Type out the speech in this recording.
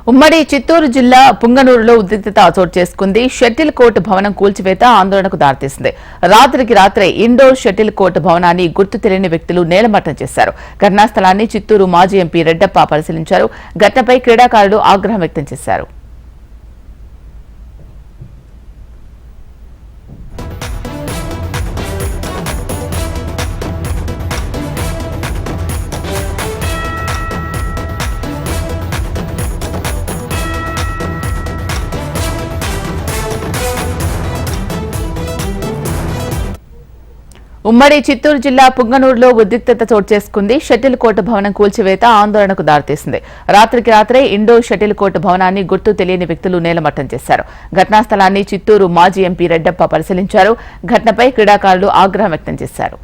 ఉమ్మడి చిత్తూరు జిల్లా పుంగనూరులో ఉద్రిక్తత చోటు చేసుకుంది. షటిల్ కోర్టు భవనం కూల్చివేత ఆందోళనకు దారితీసింది. రాత్రికి రాత్రే ఇండోర్ షటిల్ కోర్టు భవనాన్ని గుర్తు తెలియని వ్యక్తులు నేలమట్టం చేశారు. ఘటనా స్థలాన్ని చిత్తూరు మాజీ ఎంపీ రెడ్డప్ప పరిశీలించారు. ఘటనపై క్రీడాకారులు ఆగ్రహం వ్యక్తం చేశారు. ఉమ్మడి చిత్తూరు జిల్లా పుంగనూరులో ఉద్రిక్తత చోటు చేసుకుంది. షటిల్ కోర్టు భవనం కూల్చివేత ఆందోళనకు దారితీసింది. రాత్రికి రాత్రే ఇండోర్ షటిల్ కోర్టు భవనాన్ని గుర్తు తెలియని వ్యక్తులు నేలమట్టం చేశారు. ఘటనా స్థలాన్ని చిత్తూరు మాజీ ఎంపీ రెడ్డప్ప పరిశీలించారు. ఘటనపై క్రీడాకారులు ఆగ్రహం వ్యక్తం చేశారు.